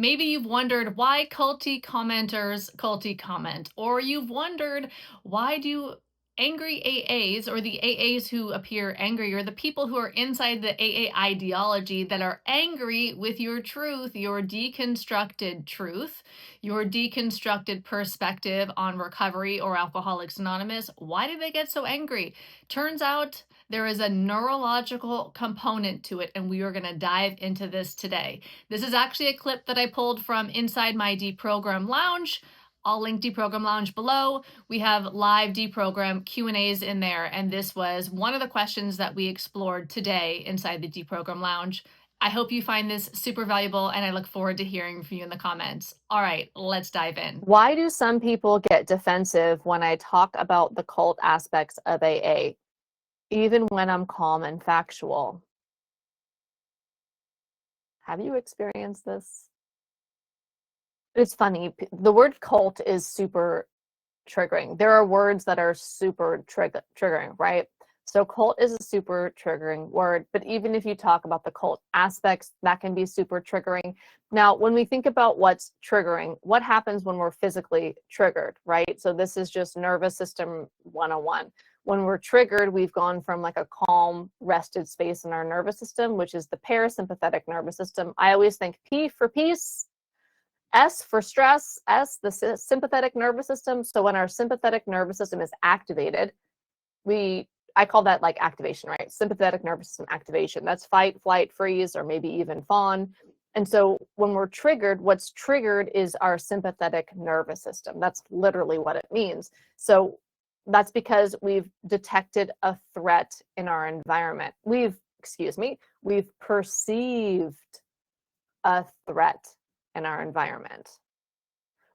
maybe you've wondered why culty commenters culty comment, or you've wondered why do angry AAs or the AAs who appear angry or the people who are inside the AA ideology that are angry with your truth, your deconstructed truth, your deconstructed perspective on recovery or Alcoholics Anonymous, why do they get so angry? Turns out there is a neurological component to it, and we are going to dive into this today. This is actually a clip that I pulled from inside my Deprogram Lounge. I'll link Deprogram Lounge below. We have live Deprogram Q&As in there, and this was one of the questions that we explored today inside the Deprogram Lounge. I hope you find this super valuable, and I look forward to hearing from you in the comments. All right, let's dive in. Why do some people get defensive when I talk about the cult aspects of AA, even when I'm calm and factual? Have you experienced this? It's funny. The word cult is super triggering. There are words that are super triggering, right? So cult is a super triggering word, but even if you talk about the cult aspects, that can be super triggering. Now, when we think about what's triggering, what happens when we're physically triggered, right? So this is just nervous system 101. When we're triggered, we've gone from like a calm, rested space in our nervous system, which is the parasympathetic nervous system. I always think P for peace, S for stress, S, the sympathetic nervous system. So when our sympathetic nervous system is activated, I call that like activation, right? Sympathetic nervous system activation. That's fight, flight, freeze, or maybe even fawn. And so when we're triggered, what's triggered is our sympathetic nervous system. That's literally what it means. So that's because we've detected a threat in our environment. We've perceived a threat in our environment.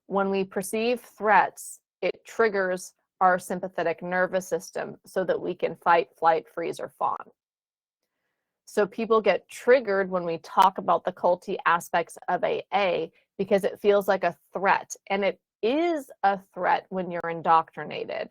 When we perceive threats, it triggers our sympathetic nervous system so that we can fight, flight, freeze, or fawn. So people get triggered when we talk about the culty aspects of AA because it feels like a threat, and it is a threat when you're indoctrinated.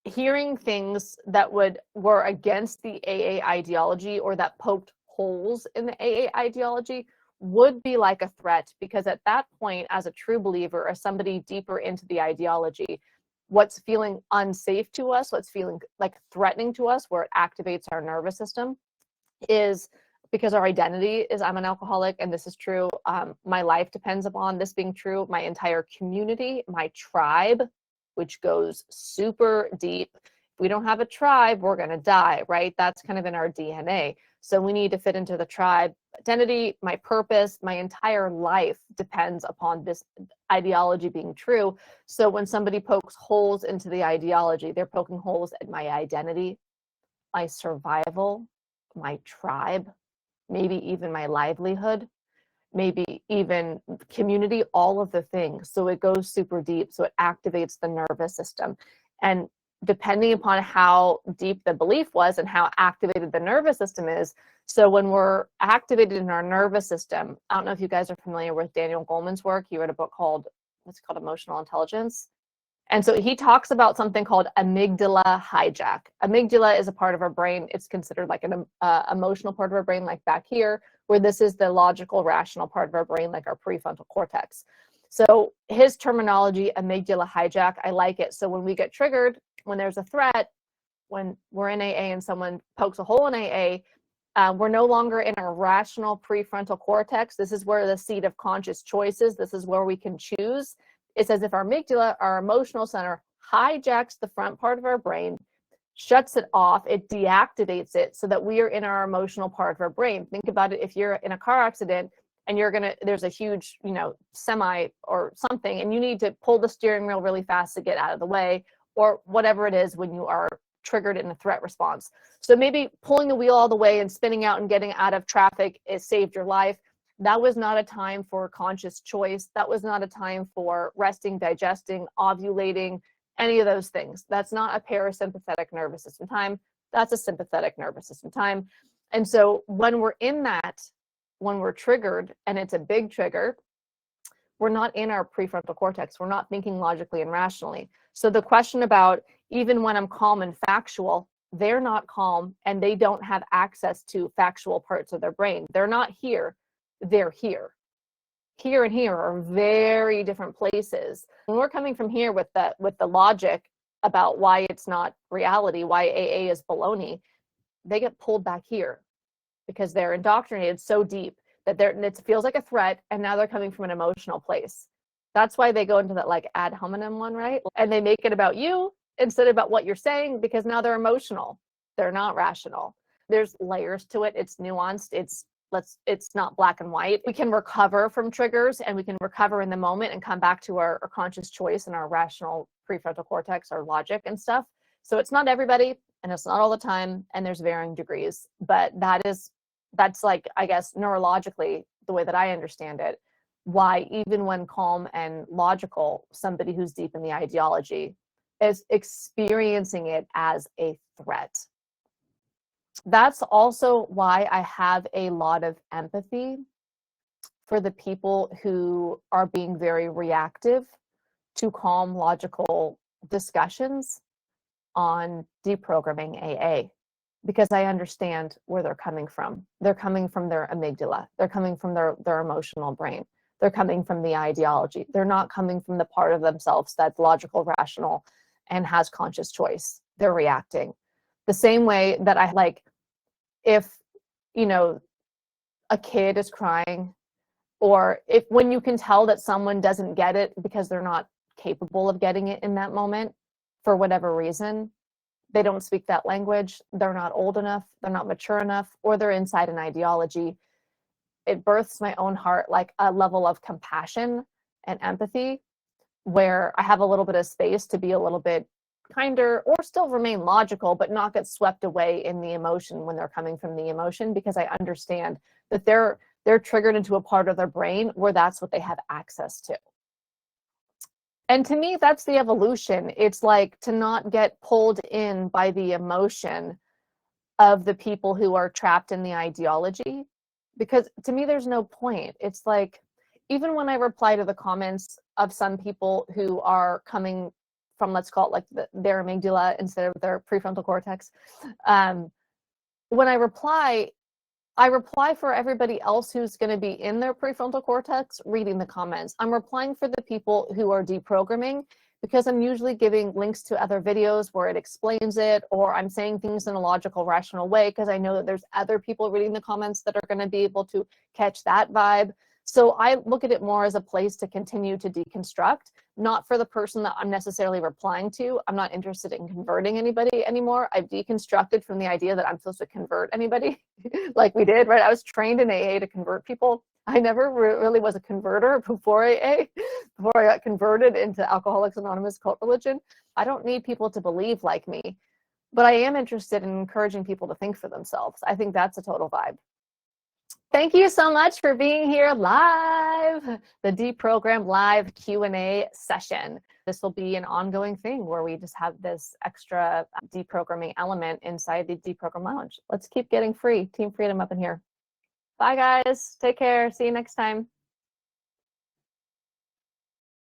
Hearing things that were against the AA ideology or that poked holes in the AA ideology would be like a threat, because at that point, as a true believer or somebody deeper into the ideology, what's feeling unsafe to us, what's feeling like threatening to us, where it activates our nervous system, is because our identity is I'm an alcoholic, and this is true. My life depends upon this being true. My entire community, my tribe, which goes super deep. If we don't have a tribe, we're going to die, right? That's kind of in our DNA. So we need to fit into the tribe identity. My purpose, my entire life depends upon this ideology being true. So when somebody pokes holes into the ideology, they're poking holes at my identity, my survival, my tribe, maybe even my livelihood, maybe even community, all of the things. So it goes super deep. So it activates the nervous system. And depending upon how deep the belief was and how activated the nervous system is. So when we're activated in our nervous system, I don't know if you guys are familiar with Daniel Goleman's work. He wrote a book called, what's it called, Emotional Intelligence. And so he talks about something called amygdala hijack. Amygdala is a part of our brain. It's considered like an emotional part of our brain, like back here, where this is the logical, rational part of our brain, like our prefrontal cortex. So his terminology, amygdala hijack, I like it. So when we get triggered, when there's a threat, when we're in AA and someone pokes a hole in AA, we're no longer in our rational prefrontal cortex. This is where the seat of conscious choice is. This is where we can choose. It's as if our amygdala, our emotional center, hijacks the front part of our brain, shuts it off, it deactivates it so that we are in our emotional part of our brain. Think about it, if you're in a car accident and there's a huge, semi or something, and you need to pull the steering wheel really fast to get out of the way, or whatever it is when you are triggered in a threat response. So maybe pulling the wheel all the way and spinning out and getting out of traffic, it saved your life. That was not a time for conscious choice. That was not a time for resting, digesting, ovulating, any of those things. That's not a parasympathetic nervous system time. That's a sympathetic nervous system time. And so when we're in that, when we're triggered, and it's a big trigger, we're not in our prefrontal cortex. We're not thinking logically and rationally. So the question about even when I'm calm and factual, they're not calm and they don't have access to factual parts of their brain. They're not here. They're here. here and here are very different places. When we're coming from here with the logic about why it's not reality, why AA is baloney, they get pulled back here because they're indoctrinated so deep that it feels like a threat, and now they're coming from an emotional place. That's why they go into that like ad hominem one, right? And they make it about you instead of about what you're saying, because now they're emotional. They're not rational. There's layers to it. It's nuanced. It's not black and white. We can recover from triggers, and we can recover in the moment and come back to our conscious choice and our rational prefrontal cortex, our logic and stuff. So it's not everybody, and it's not all the time, and there's varying degrees. But that's like, I guess, neurologically, the way that I understand it, why even when calm and logical, somebody who's deep in the ideology is experiencing it as a threat. That's also why I have a lot of empathy for the people who are being very reactive to calm, logical discussions on deprogramming AA, because I understand where they're coming from. They're coming from their amygdala. They're coming from their emotional brain. They're coming from the ideology. They're not coming from the part of themselves that's logical, rational, and has conscious choice. They're reacting. The same way that I like, if, you know, a kid is crying, or if when you can tell that someone doesn't get it because they're not capable of getting it in that moment for whatever reason, they don't speak that language, they're not old enough, they're not mature enough, or they're inside an ideology, it births my own heart like a level of compassion and empathy, where I have a little bit of space to be a little bit kinder, or still remain logical, but not get swept away in the emotion when they're coming from the emotion, because I understand that they're triggered into a part of their brain where that's what they have access to. And to me, that's the evolution. It's like to not get pulled in by the emotion of the people who are trapped in the ideology, because to me, there's no point. It's like, even when I reply to the comments of some people who are coming from, let's call it like their amygdala instead of their prefrontal cortex, when I reply for everybody else who's going to be in their prefrontal cortex reading the comments. I'm replying for the people who are deprogramming, because I'm usually giving links to other videos where it explains it, or I'm saying things in a logical, rational way, because I know that there's other people reading the comments that are going to be able to catch that vibe. So I look at it more as a place to continue to deconstruct, not for the person that I'm necessarily replying to. I'm not interested in converting anybody anymore. I've deconstructed from the idea that I'm supposed to convert anybody like we did, right? I was trained in AA to convert people. I never really was a converter before AA, before I got converted into Alcoholics Anonymous cult religion. I don't need people to believe like me, but I am interested in encouraging people to think for themselves. I think that's a total vibe. Thank you so much for being here live, the Deprogram live Q&A session. This will be an ongoing thing where we just have this extra deprogramming element inside the Deprogram Lounge. Let's keep getting free. Team Freedom up in here. Bye, guys. Take care. See you next time.